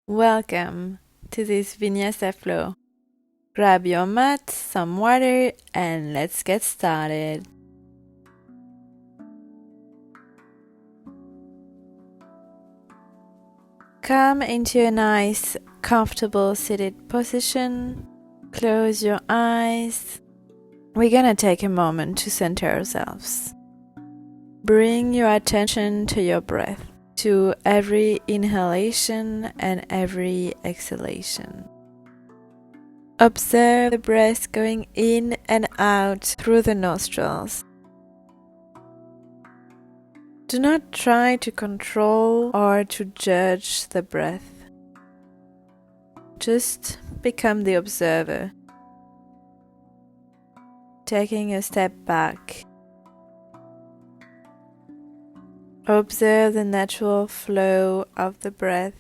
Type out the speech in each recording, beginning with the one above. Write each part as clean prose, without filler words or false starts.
Welcome to this Vinyasa flow. Grab your mat, some water, and let's get started. Come into a nice, comfortable seated position. Close your eyes. We're gonna take a moment to center ourselves. Bring your attention to your breath, to every inhalation and every exhalation. Observe the breath going in and out through the nostrils. Do not try to control or to judge the breath. Just become the observer, taking a step back. Observe the natural flow of the breath.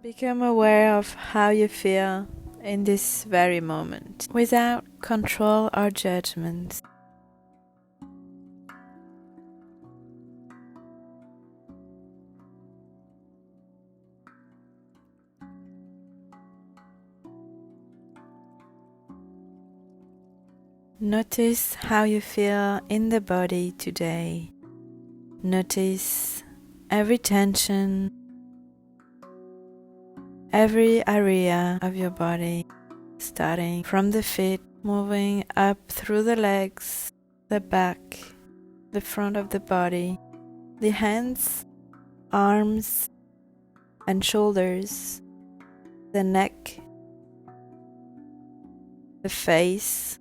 Become aware of how you feel in this very moment, without control or judgment. Notice how you feel in the body today. Notice every tension, every area of your body, starting from the feet, moving up through the legs, the back, the front of the body, the hands, arms, and shoulders, the neck, the face,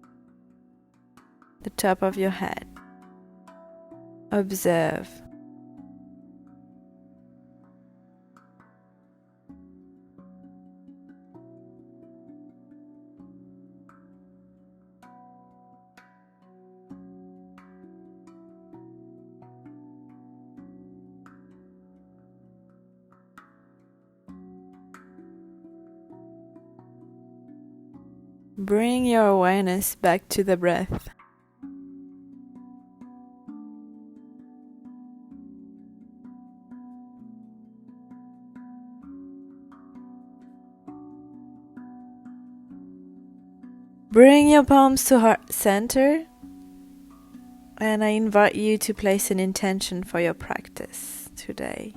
the top of your head. Observe. Bring your awareness back to the breath. Bring your palms to heart center, and I invite you to place an intention for your practice today.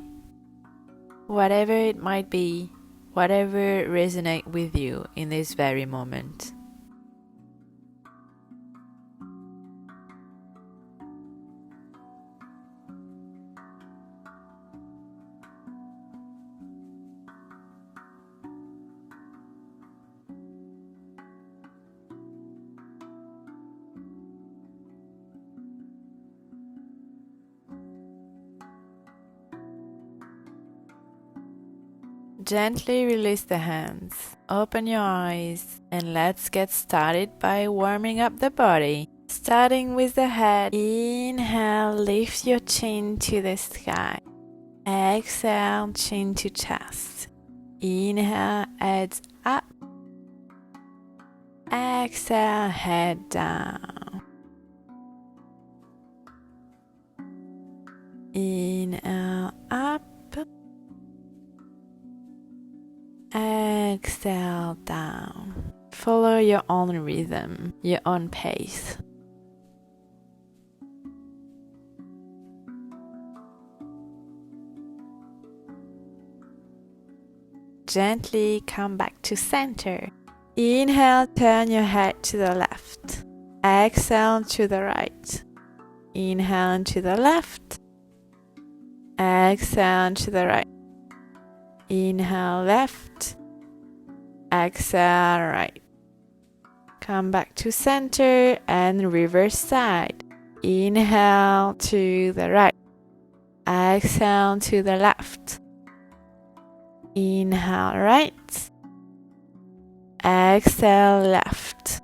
Whatever it might be, whatever resonates with you in this very moment. Gently release the hands, open your eyes, and let's get started by warming up the body. Starting with the head, inhale, lift your chin to the sky. Exhale, chin to chest. Inhale, head up. Exhale, head down. Inhale, up. Exhale down. Follow your own rhythm, your own pace. Gently come back to center. Inhale, turn your head to the left. Exhale to the right. Inhale to the left. Exhale to the right. Inhale left, exhale right. Come back to center and reverse side. Inhale to the right, exhale to the left. Inhale right, exhale left.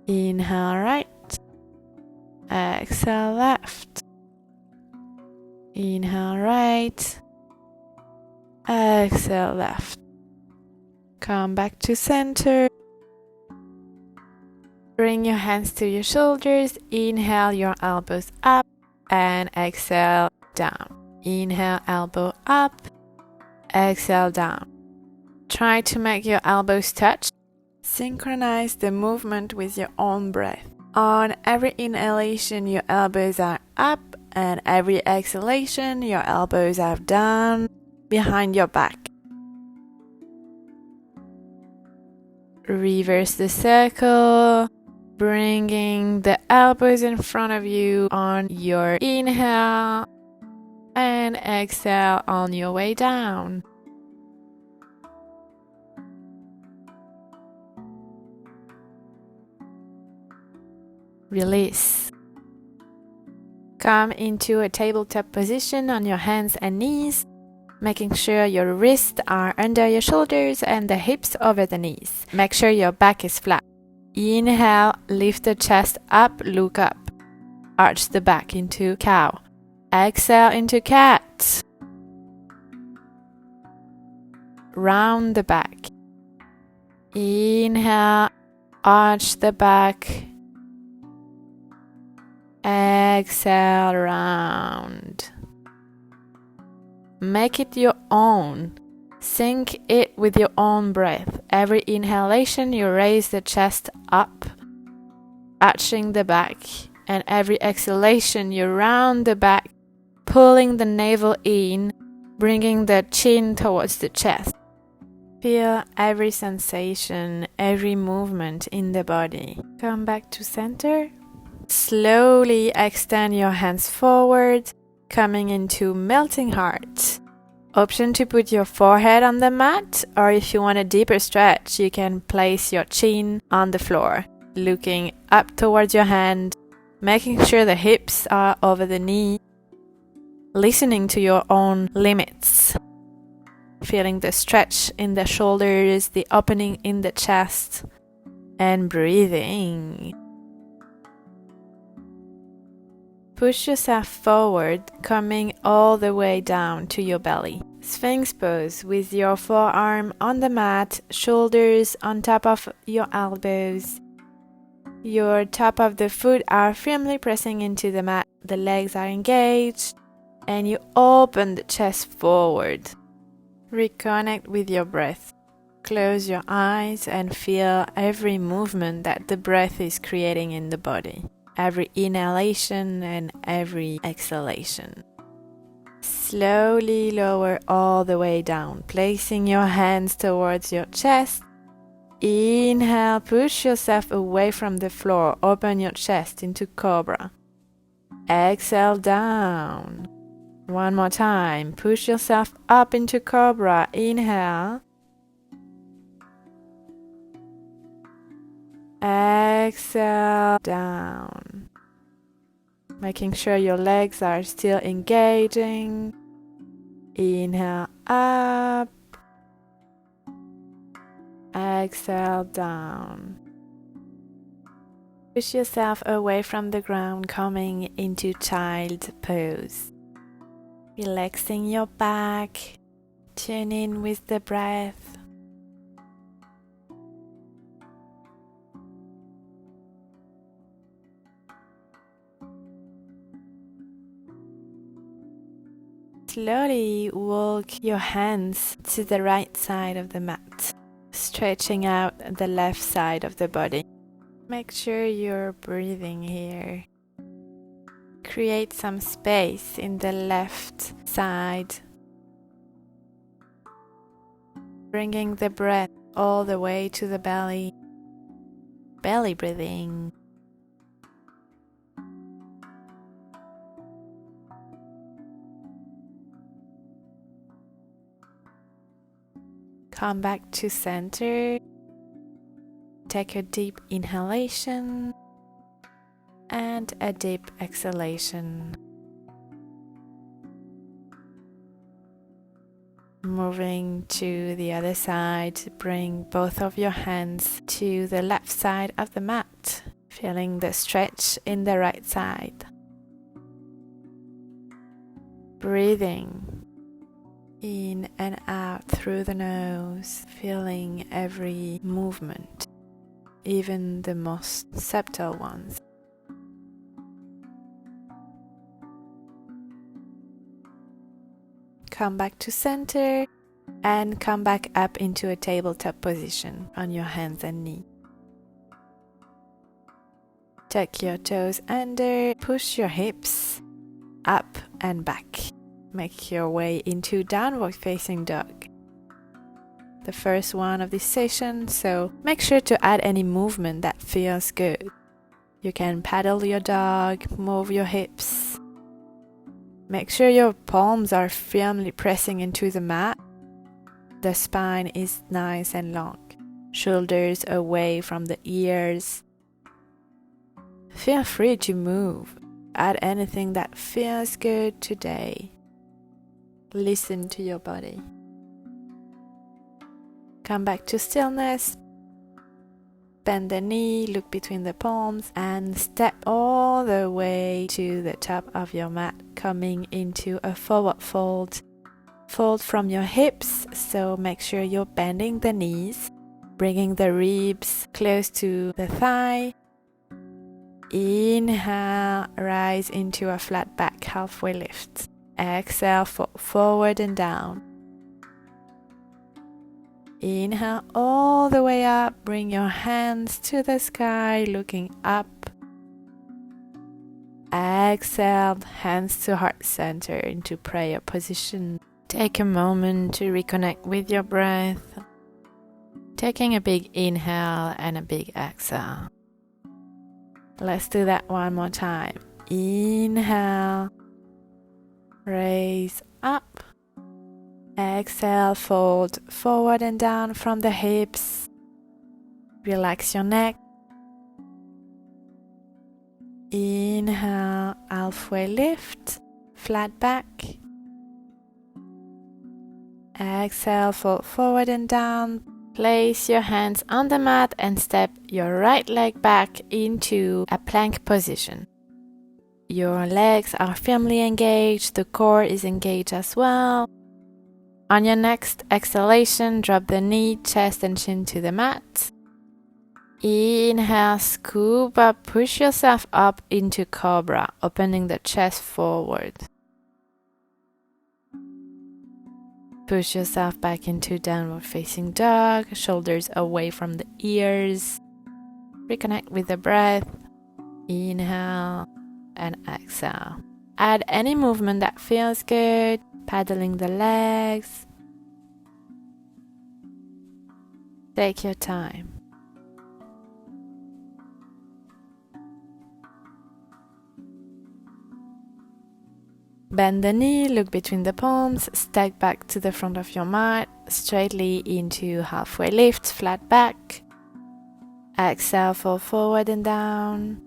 Inhale right, exhale left. Inhale right. Exhale left. Come back to center. Bring your hands to your shoulders. Inhale your elbows up and exhale down. Inhale, elbow up. Exhale down. Try to make your elbows touch. Synchronize the movement with your own breath. On every inhalation, your elbows are up, and every exhalation, your elbows are down behind your back. Reverse the circle, bringing the elbows in front of you on your inhale and exhale on your way down. Release. Come into a tabletop position on your hands and knees, making sure your wrists are under your shoulders and the hips over the knees. Make sure your back is flat. Inhale, lift the chest up, look up. Arch the back into cow. Exhale into cat. Round the back. Inhale, arch the back. Exhale, round. Make it your own. Sync it with your own breath. Every inhalation, you raise the chest up, arching the back. And every exhalation, you round the back, pulling the navel in, bringing the chin towards the chest. Feel every sensation, every movement in the body. Come back to center. Slowly extend your hands forward, coming into melting heart. Option to put your forehead on the mat, or if you want a deeper stretch, you can place your chin on the floor, looking up towards your hand, making sure the hips are over the knee, listening to your own limits, feeling the stretch in the shoulders, the opening in the chest, and breathing. Push yourself forward, coming all the way down to your belly. Sphinx pose with your forearm on the mat, shoulders on top of your elbows. Your top of the foot are firmly pressing into the mat, the legs are engaged, and you open the chest forward. Reconnect with your breath. Close your eyes and feel every movement that the breath is creating in the body. Every inhalation and every exhalation. Slowly lower all the way down, placing your hands towards your chest. Inhale, push yourself away from the floor, open your chest into cobra. Exhale down. One more time, push yourself up into cobra. Inhale. Exhale down. Making sure your legs are still engaging. Inhale up. Exhale down. Push yourself away from the ground, coming into child pose. Relaxing your back. Tune in with the breath. Slowly walk your hands to the right side of the mat, stretching out the left side of the body. Make sure you're breathing here. Create some space in the left side, bringing the breath all the way to the belly. Belly breathing. Come back to center. Take a deep inhalation and a deep exhalation. Moving to the other side, bring both of your hands to the left side of the mat. Feeling the stretch in the right side. Breathing in and out through the nose, feeling every movement, even the most subtle ones. Come back to center and come back up into a tabletop position on your hands and knees. Tuck your toes under, push your hips up and back. Make your way into downward facing dog. The first one of this session, so make sure to add any movement that feels good. You can paddle your dog, move your hips. Make sure your palms are firmly pressing into the mat. The spine is nice and long. Shoulders away from the ears. Feel free to move. Add anything that feels good today. Listen to your body. Come back to stillness. Bend the knee, look between the palms, and step all the way to the top of your mat, coming into a forward fold. Fold from your hips, so make sure you're bending the knees, bringing the ribs close to the thigh. Inhale, rise into a flat back, halfway lift. Exhale, forward and down. Inhale all the way up, bring your hands to the sky, looking up. Exhale, hands to heart center into prayer position. Take a moment to reconnect with your breath. Taking a big inhale and a big exhale. Let's do that one more time. Inhale, raise up. Exhale, fold forward and down from the hips. Relax your neck. Inhale, halfway lift, flat back. Exhale, fold forward and down. Place your hands on the mat and step your right leg back into a plank position. Your legs are firmly engaged, the core is engaged as well. On your next exhalation, drop the knee, chest and chin to the mat. Inhale, scoop up, push yourself up into cobra, opening the chest forward. Push yourself back into downward facing dog, shoulders away from the ears. Reconnect with the breath. Inhale and exhale. Add any movement that feels good, paddling the legs. Take your time. Bend the knee, look between the palms, step back to the front of your mat, straightly into halfway lift, flat back. Exhale, fall forward and down.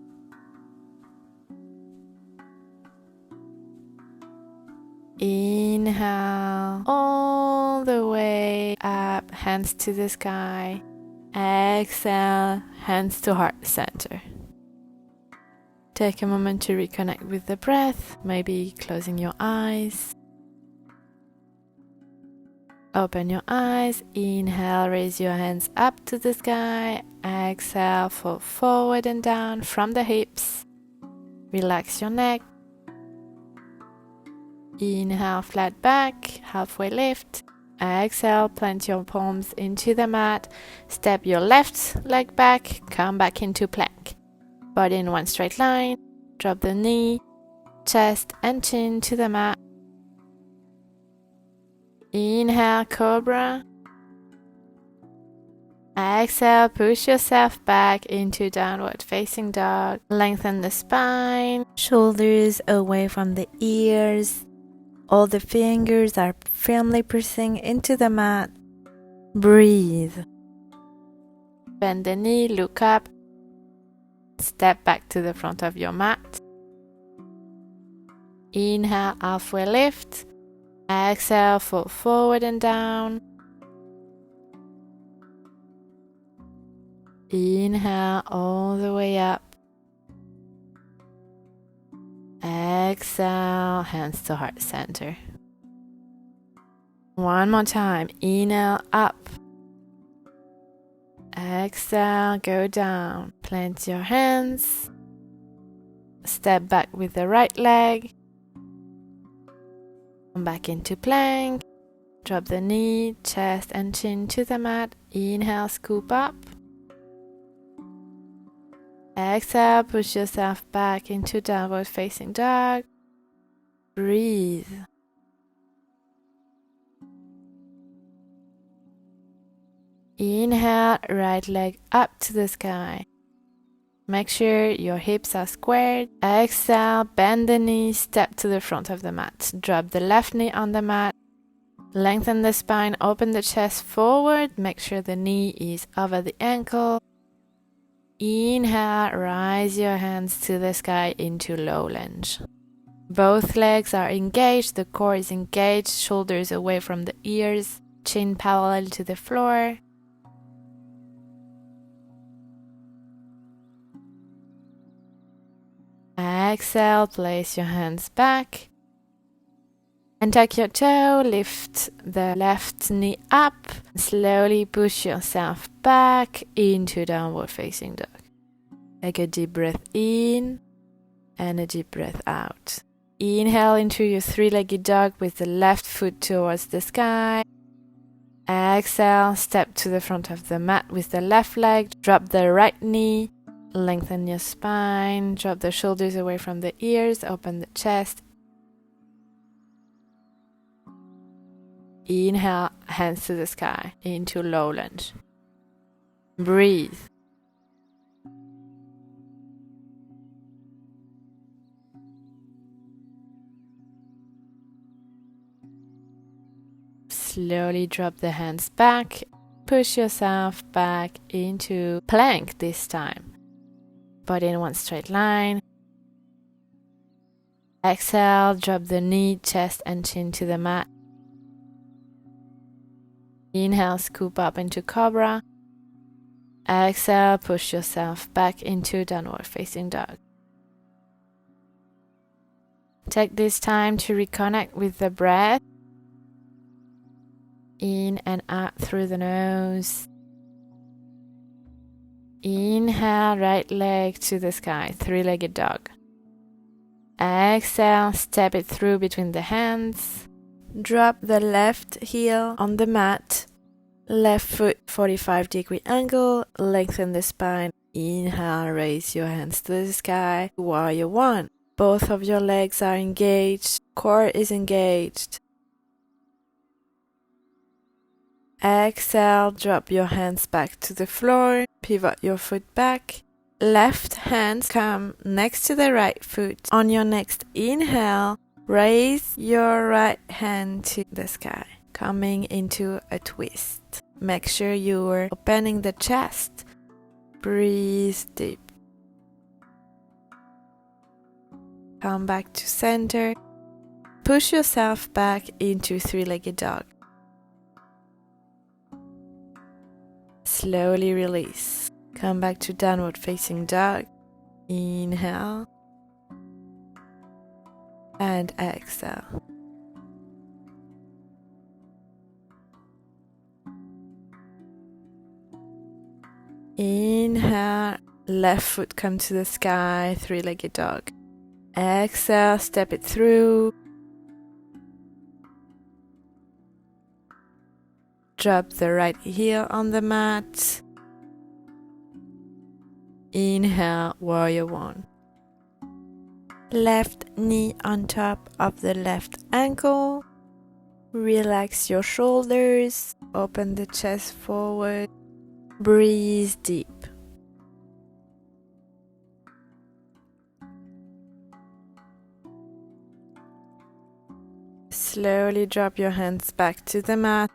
Inhale, all the way up, hands to the sky. Exhale, hands to heart center. Take a moment to reconnect with the breath, maybe closing your eyes. Open your eyes, inhale, raise your hands up to the sky. Exhale, fall forward and down from the hips. Relax your neck. Inhale, flat back, halfway lift. Exhale, plant your palms into the mat. Step your left leg back, come back into plank. Body in one straight line. Drop the knee, chest and chin to the mat. Inhale, cobra. Exhale, push yourself back into downward facing dog. Lengthen the spine, shoulders away from the ears. All the fingers are firmly pressing into the mat. Breathe. Bend the knee, look up. Step back to the front of your mat. Inhale, halfway lift. Exhale, fall forward and down. Inhale all the way up. Exhale, hands to heart center. One more time. Inhale, up. Exhale, go down. Plant your hands. Step back with the right leg. Come back into plank. Drop the knee, chest and chin to the mat. Inhale, scoop up. Exhale, push yourself back into downward facing dog. Breathe. Inhale, right leg up to the sky. Make sure your hips are squared. Exhale, bend the knee, step to the front of the mat. Drop the left knee on the mat. Lengthen the spine, open the chest forward. Make sure the knee is over the ankle. Inhale, rise your hands to the sky into low lunge. Both legs are engaged, the core is engaged, shoulders away from the ears, chin parallel to the floor. Exhale, place your hands back. And tuck your toe, lift the left knee up. Slowly push yourself back into downward facing dog. Take a deep breath in and a deep breath out. Inhale into your three-legged dog with the left foot towards the sky. Exhale, step to the front of the mat with the left leg. Drop the right knee. Lengthen your spine. Drop the shoulders away from the ears. Open the chest. Inhale, hands to the sky, into low lunge. Breathe. Slowly drop the hands back. Push yourself back into plank this time. Body in one straight line. Exhale, drop the knee, chest and chin to the mat. Inhale, scoop up into cobra. Exhale, push yourself back into downward facing dog. Take this time to reconnect with the breath. In and out through the nose. Inhale, right leg to the sky, three-legged dog. Exhale, step it through between the hands. Drop the left heel on the mat. Left foot 45-degree angle. Lengthen the spine. Inhale, raise your hands to the sky. Warrior one. Both of your legs are engaged. Core is engaged. Exhale, drop your hands back to the floor. Pivot your foot back. Left hand come next to the right foot. On your next inhale, raise your right hand to the sky, coming into a twist. Make sure you are opening the chest. Breathe deep. Come back to center. Push yourself back into three-legged dog. Slowly release. Come back to downward facing dog. Inhale. And exhale. Inhale. Left foot come to the sky. Three-legged dog. Exhale. Step it through. Drop the right heel on the mat. Inhale, warrior one. Left knee on top of the left ankle. Relax your shoulders. Open the chest forward. Breathe deep. Slowly drop your hands back to the mat.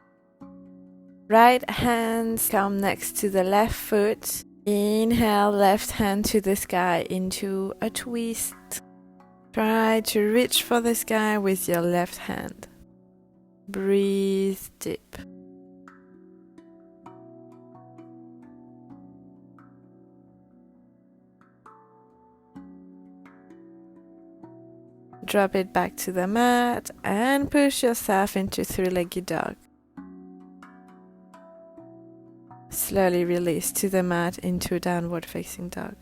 Right hand come next to the left foot. Inhale, left hand to the sky into a twist. Try to reach for the sky with your left hand. Breathe deep. Drop it back to the mat and push yourself into three-legged dog. Slowly release to the mat into downward facing dog.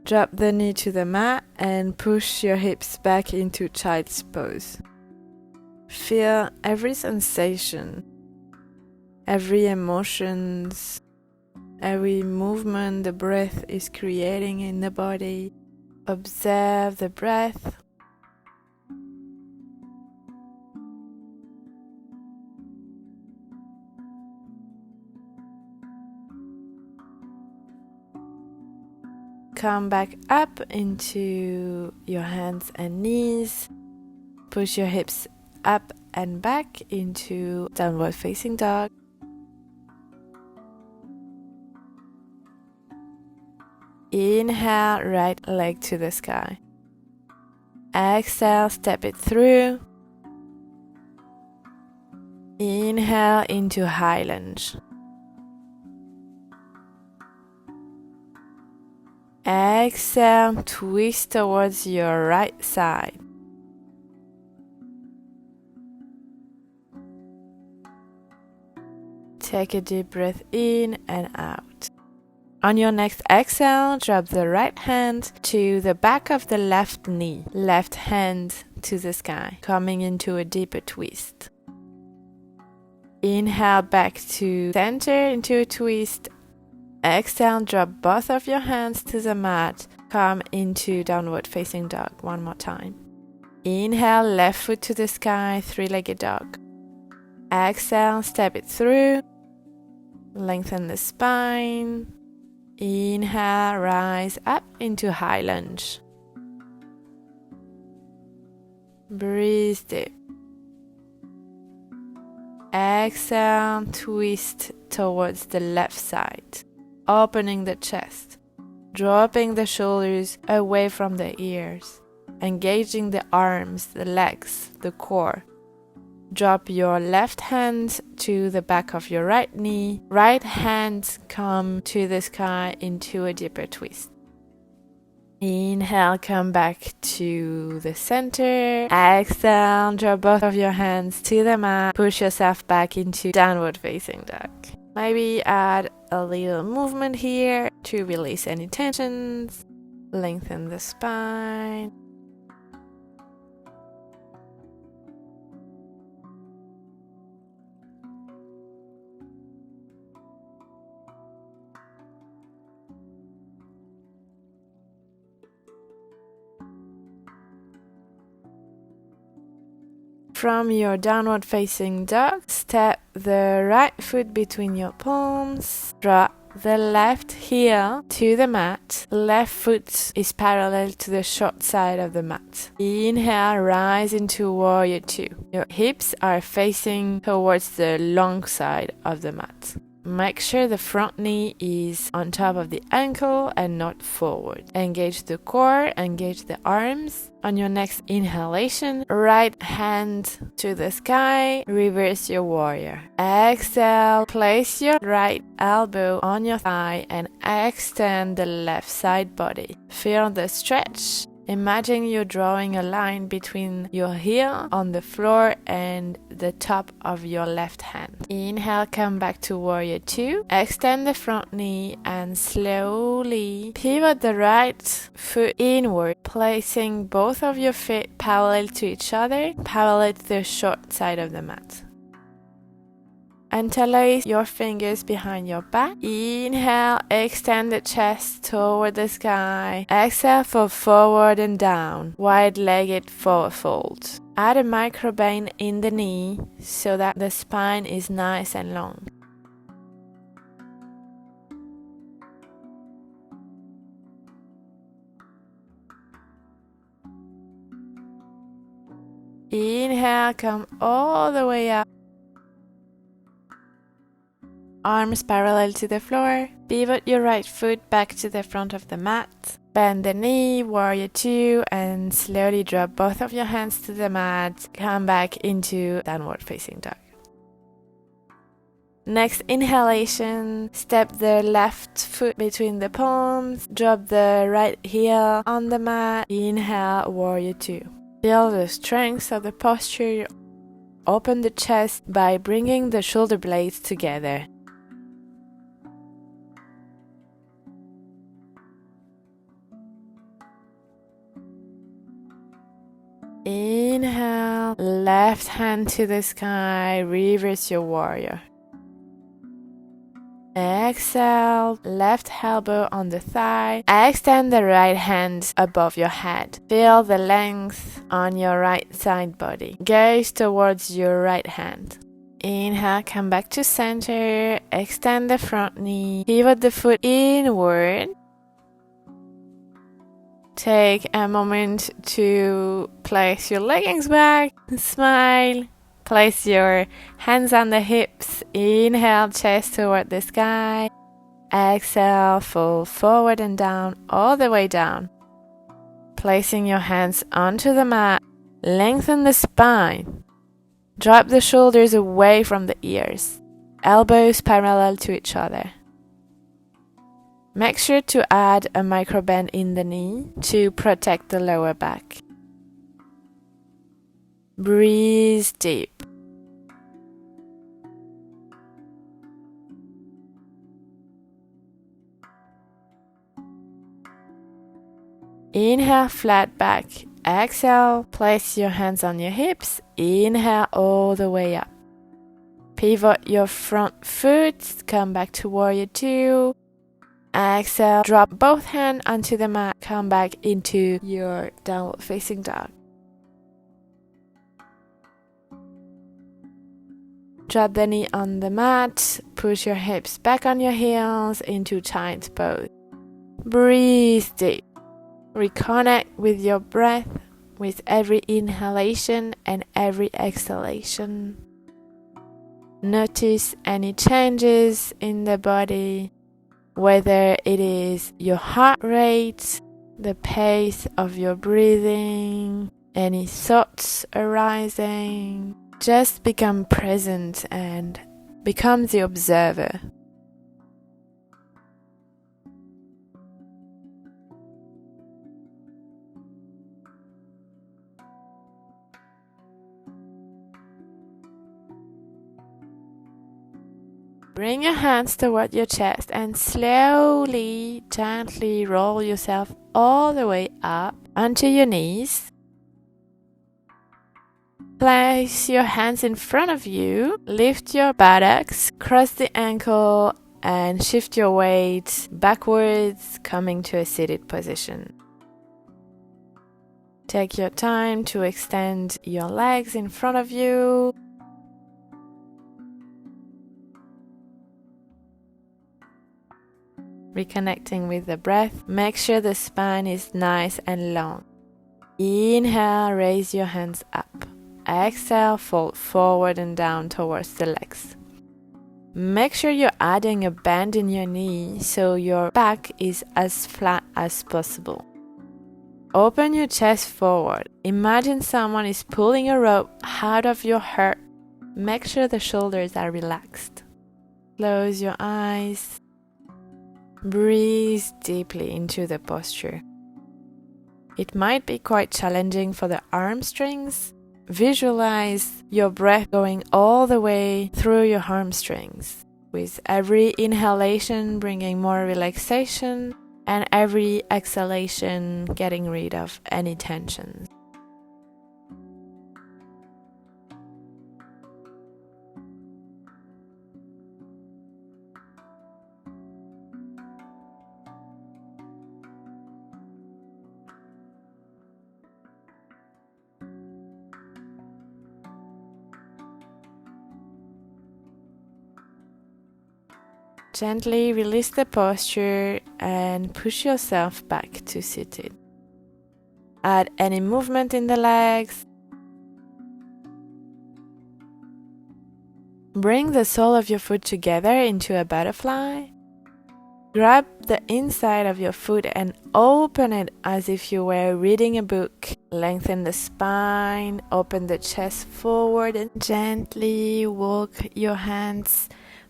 Drop the knee to the mat and push your hips back into child's pose. Feel every sensation, every emotions, every movement the breath is creating in the body. Observe the breath. Come back up into your hands and knees. Push your hips up and back into downward facing dog. Inhale, right leg to the sky. Exhale, step it through. Inhale into high lunge. Exhale, twist towards your right side. Take a deep breath in and out. On your next exhale, drop the right hand to the back of the left knee, left hand to the sky, coming into a deeper twist. Inhale back to center into a twist. Exhale, drop both of your hands to the mat, come into downward facing dog one more time. Inhale, left foot to the sky, three-legged dog. Exhale, step it through. Lengthen the spine. Inhale, rise up into high lunge. Breathe deep. Exhale, twist towards the left side, opening the chest, dropping the shoulders away from the ears, engaging the arms, the legs, the core. Drop your left hand to the back of your right knee. Right hand come to the sky into a deeper twist. Inhale, come back to the center. Exhale, drop both of your hands to the mat. Push yourself back into downward facing dog. Maybe add a little movement here to release any tensions. Lengthen the spine. From your downward facing dog, step the right foot between your palms. Drop the left heel to the mat. Left foot is parallel to the short side of the mat. Inhale, rise into warrior two. Your hips are facing towards the long side of the mat. Make sure the front knee is on top of the ankle and not forward. Engage the core, engage the arms. On your next inhalation, right hand to the sky, reverse your warrior. Exhale, place your right elbow on your thigh and extend the left side body. Feel the stretch. Imagine you're drawing a line between your heel on the floor and the top of your left hand. Inhale, come back to warrior two. Extend the front knee and slowly pivot the right foot inward, placing both of your feet parallel to each other, parallel to the short side of the mat. Interlace your fingers behind your back. Inhale, extend the chest toward the sky. Exhale for forward and down, wide-legged forward fold. Add a micro bend in the knee so that the spine is nice and long. Inhale, come all the way up. Arms parallel to the floor. Pivot your right foot back to the front of the mat. Bend the knee, warrior two, and slowly drop both of your hands to the mat. Come back into downward facing dog. Next inhalation, step the left foot between the palms, drop the right heel on the mat. Inhale, warrior two. Feel the strength of the posture. Open the chest by bringing the shoulder blades together. Inhale, left hand to the sky, reverse your warrior. Exhale, left elbow on the thigh. Extend the right hand above your head. Feel the length on your right side body. Gaze towards your right hand. Inhale, come back to center. Extend the front knee. Pivot the foot inward. Take a moment to place your leggings back. Smile. Place your hands on the hips. Inhale, chest toward the sky. Exhale, fold forward and down, all the way down. Placing your hands onto the mat. Lengthen the spine. Drop the shoulders away from the ears. Elbows parallel to each other. Make sure to add a micro bend in the knee to protect the lower back. Breathe deep. Inhale, flat back. Exhale, place your hands on your hips. Inhale all the way up. Pivot your front foot. Come back to warrior two. Exhale, drop both hands onto the mat. Come back into your downward facing dog. Drop the knee on the mat. Push your hips back on your heels into child's pose. Breathe deep. Reconnect with your breath with every inhalation and every exhalation. Notice any changes in the body, whether it is your heart rate, the pace of your breathing, any thoughts arising. Just become present and become the observer. Bring your hands toward your chest and slowly, gently roll yourself all the way up onto your knees. Place your hands in front of you, lift your buttocks, cross the ankle, and shift your weight backwards, coming to a seated position. Take your time to extend your legs in front of you. Reconnecting with the breath, make sure the spine is nice and long. Inhale, raise your hands up. Exhale, fold forward and down towards the legs. Make sure you're adding a bend in your knee so your back is as flat as possible. Open your chest forward. Imagine someone is pulling a rope out of your heart. Make sure the shoulders are relaxed. Close your eyes. Breathe deeply into the posture. It might be quite challenging for the arm strings. Visualize your breath going all the way through your hamstrings, with every inhalation bringing more relaxation and every exhalation getting rid of any tension. Gently release the posture and push yourself back to seated. Add any movement in the legs. Bring the sole of your foot together into a butterfly. Grab the inside of your foot and open it as if you were reading a book. Lengthen the spine, open the chest forward and gently walk your hands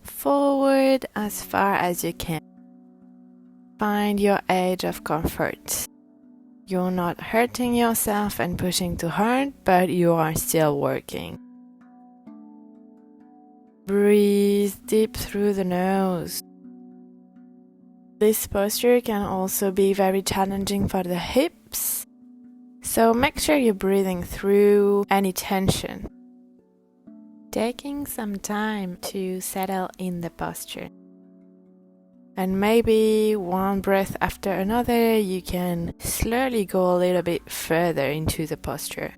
forward as far as you can. Find your edge of comfort. You're not hurting yourself and pushing too hard, but you are still working. Breathe deep through the nose. This posture can also be very challenging for the hips, so make sure you're breathing through any tension. Taking some time to settle in the posture. And maybe one breath after another, you can slowly go a little bit further into the posture.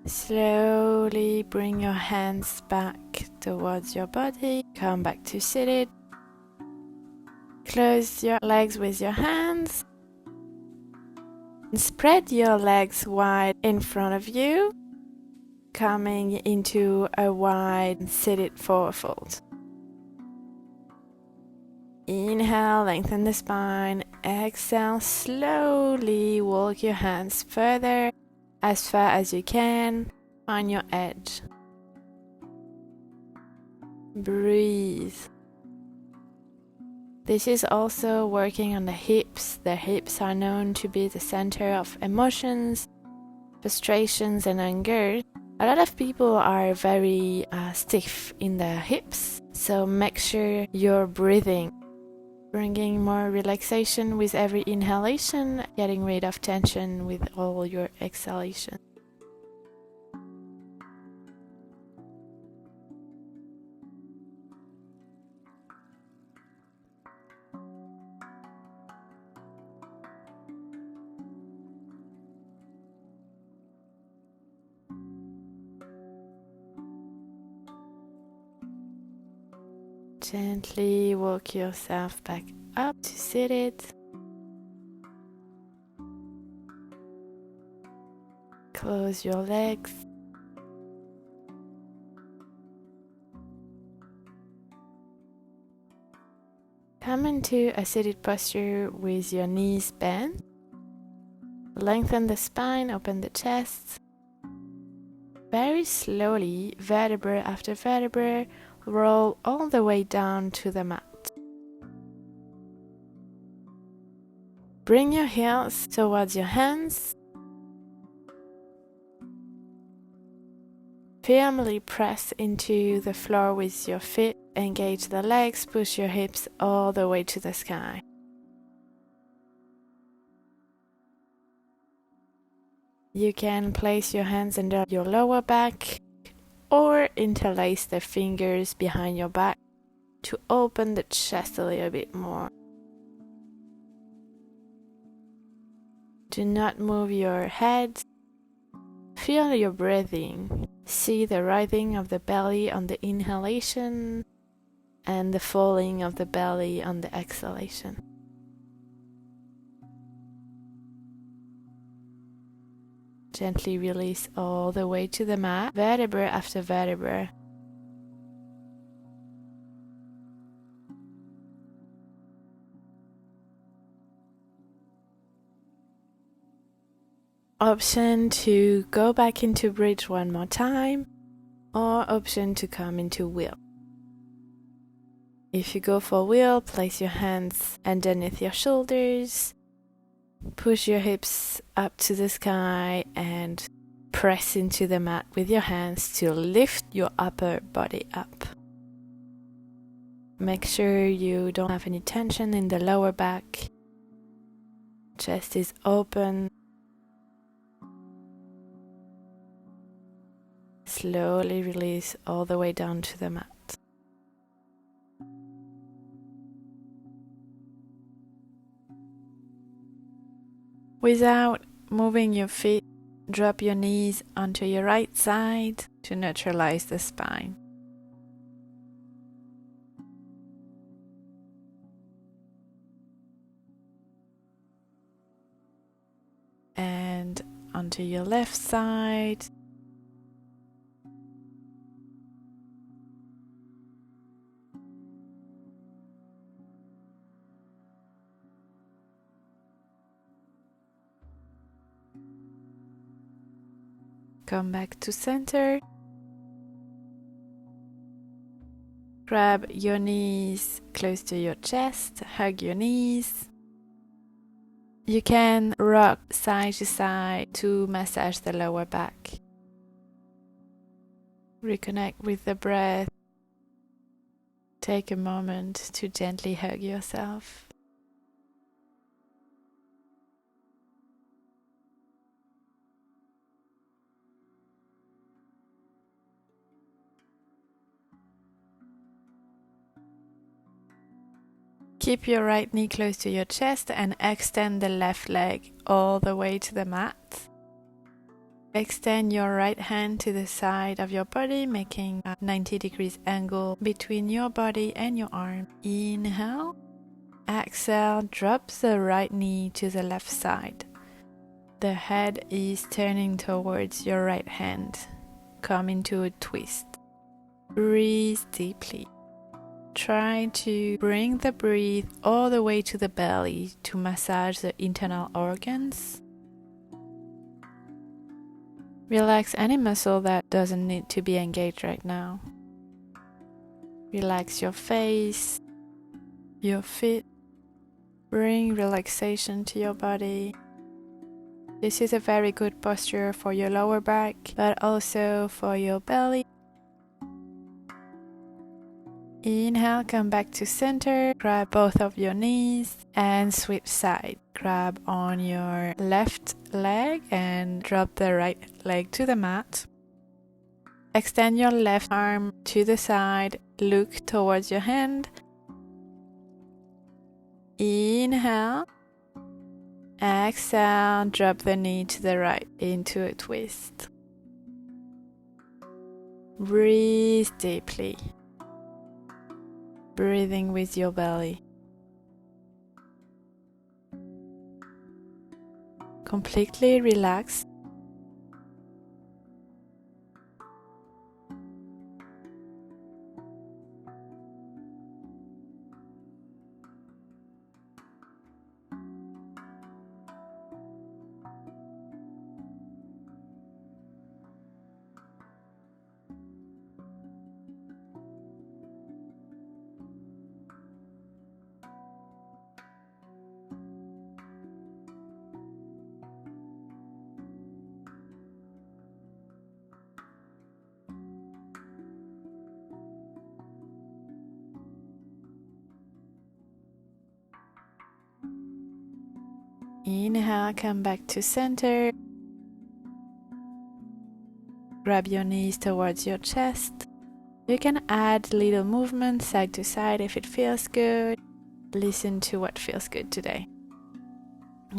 Slowly bring your hands back towards your body. Come back to seated. Close your legs with your hands. Spread your legs wide in front of you, coming into a wide seated forward fold. Inhale, lengthen the spine. Exhale, slowly walk your hands further, as far as you can, on your edge. Breathe. This is also working on the hips. The hips are known to be the center of emotions, frustrations, and anger. A lot of people are very stiff in the hips, so make sure you're breathing, bringing more relaxation with every inhalation, getting rid of tension with all your exhalation. Gently walk yourself back up to seated. Close your legs. Come into a seated posture with your knees bent. Lengthen the spine, open the chest. Very slowly, vertebra after vertebra, roll all the way down to the mat. Bring your heels towards your hands. Firmly press into the floor with your feet. Engage the legs, push your hips all the way to the sky. You can place your hands under your lower back or interlace the fingers behind your back to open the chest a little bit more. Do not move your head. Feel your breathing. See the rising of the belly on the inhalation and the falling of the belly on the exhalation. Gently release all the way to the mat, vertebra after vertebra. Option to go back into bridge one more time, or option to come into wheel. If you go for wheel, place your hands underneath your shoulders, push your hips up to the sky and press into the mat with your hands to lift your upper body up. Make sure you don't have any tension in the lower back. Chest is open. Slowly release all the way down to the mat. Without moving your feet, drop your knees onto your right side to neutralize the spine. And onto your left side. Come back to center. Grab your knees close to your chest, hug your knees. You can rock side to side to massage the lower back. Reconnect with the breath. Take a moment to gently hug yourself. Keep your right knee close to your chest and extend the left leg all the way to the mat. Extend your right hand to the side of your body, making a 90 degrees angle between your body and your arm. Inhale. Exhale, drop the right knee to the left side. The head is turning towards your right hand. Come into a twist. Breathe deeply. Try to bring the breath all the way to the belly to massage the internal organs. Relax any muscle that doesn't need to be engaged right now. Relax your face, your feet. Bring relaxation to your body. This is a very good posture for your lower back, but also for your belly. Inhale, come back to center, grab both of your knees and switch side. Grab on your left leg and drop the right leg to the mat. Extend your left arm to the side, look towards your hand. Inhale, exhale, drop the knee to the right into a twist. Breathe deeply. Breathing with your belly. Completely relax. Inhale, come back to center. Grab your knees towards your chest. You can add little movements side to side if it feels good. Listen to what feels good today.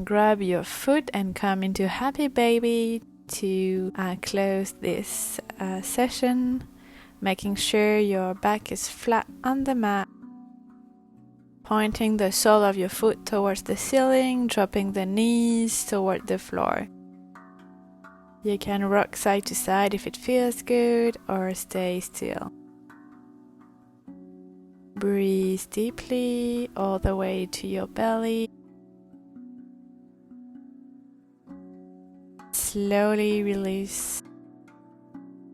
Grab your foot and come into happy baby to close this session, making sure your back is flat on the mat. Pointing the sole of your foot towards the ceiling, dropping the knees toward the floor. You can rock side to side if it feels good, or stay still. Breathe deeply all the way to your belly. Slowly release.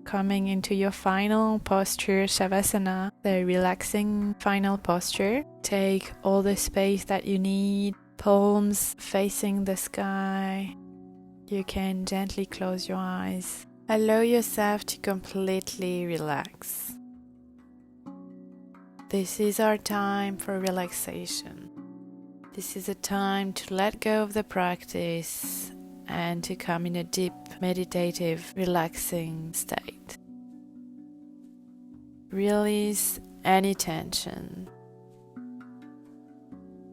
Coming into your final posture, Shavasana, the relaxing final posture. Take all the space that you need, palms facing the sky. You can gently close your eyes. Allow yourself to completely relax. This is our time for relaxation. This is a time to let go of the practice and to come in a deep, meditative, relaxing state. Release any tension.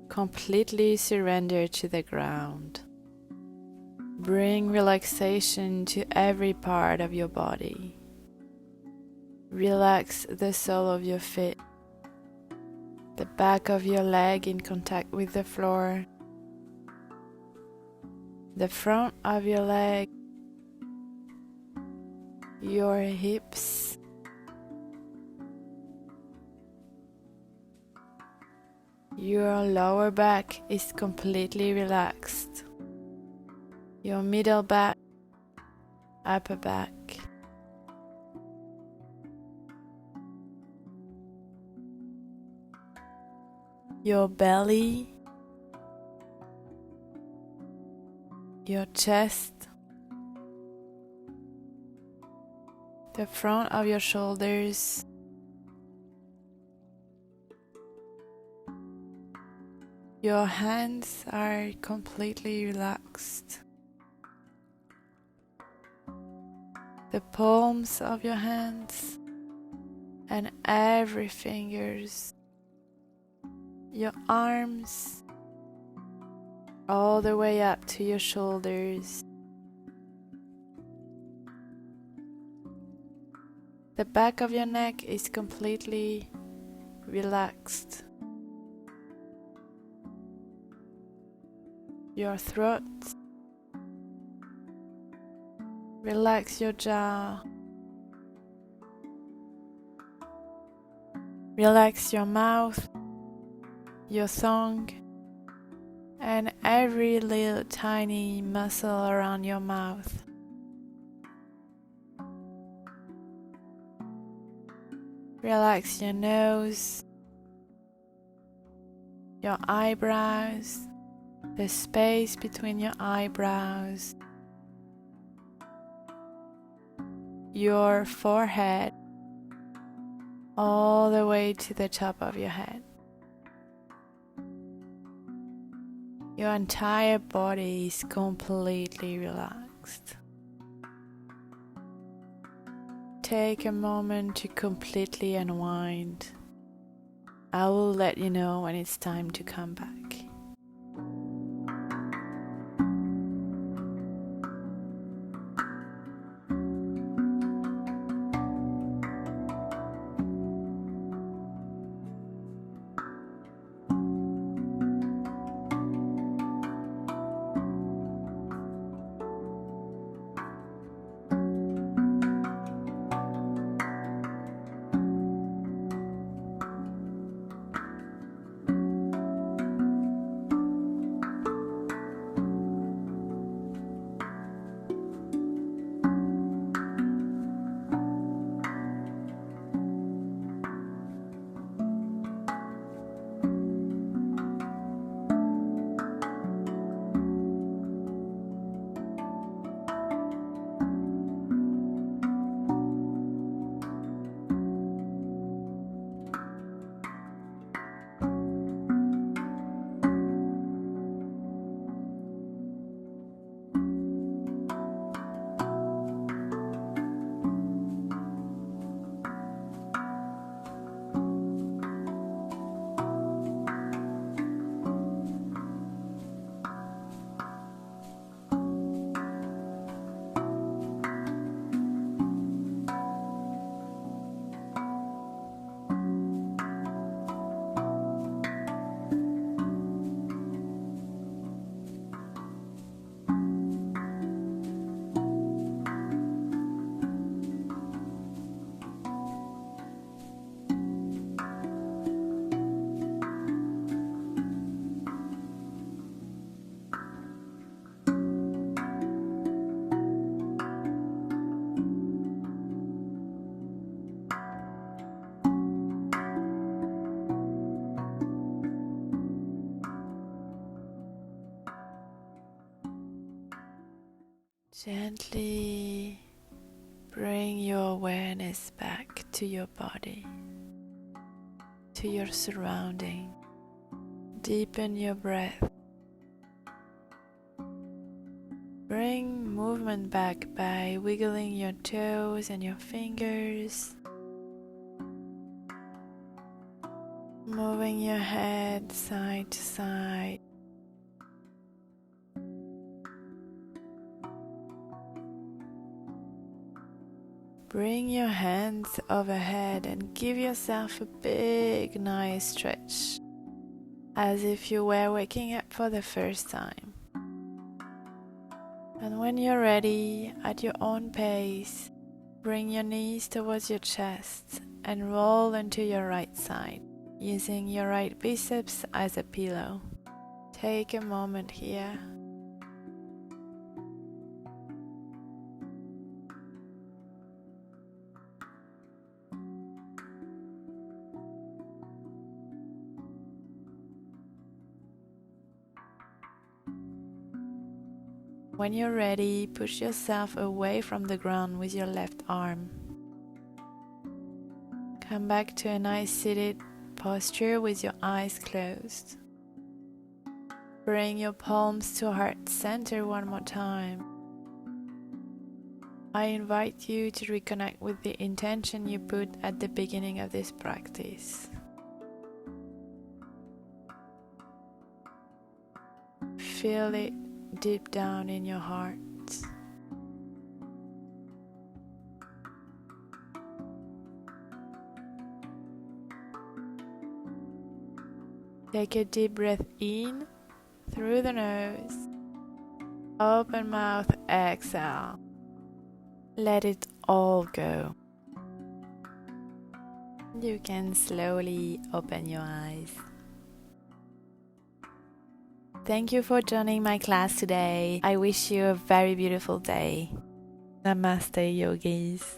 Completely surrender to the ground. Bring relaxation to every part of your body. Relax the sole of your feet, the back of your leg in contact with the floor, the front of your leg, your hips, your lower back is completely relaxed, your middle back, upper back, your belly, your chest, the front of your shoulders, your hands are completely relaxed, the palms of your hands and every fingers, your arms, all the way up to your shoulders. The back of your neck is completely relaxed. Your throat. Relax your jaw. Relax your mouth, your tongue, and every little tiny muscle around your mouth. Relax your nose, your eyebrows, the space between your eyebrows, your forehead, all the way to the top of your head. Your entire body is completely relaxed. Take a moment to completely unwind. I will let you know when it's time to come back. Gently bring your awareness back to your body, to your surrounding. Deepen your breath. Bring movement back by wiggling your toes and your fingers. Moving your head side to side. Bring your hands overhead and give yourself a big, nice stretch, as if you were waking up for the first time. And when you're ready, at your own pace, bring your knees towards your chest and roll onto your right side, using your right biceps as a pillow. Take a moment here. When you're ready, push yourself away from the ground with your left arm. Come back to a nice seated posture with your eyes closed. Bring your palms to heart center one more time. I invite you to reconnect with the intention you put at the beginning of this practice. Feel it deep down in your heart. Take a deep breath in through the nose. Open mouth, exhale. Let it all go. You can slowly open your eyes. Thank you for joining my class today. I wish you a very beautiful day. Namaste, yogis.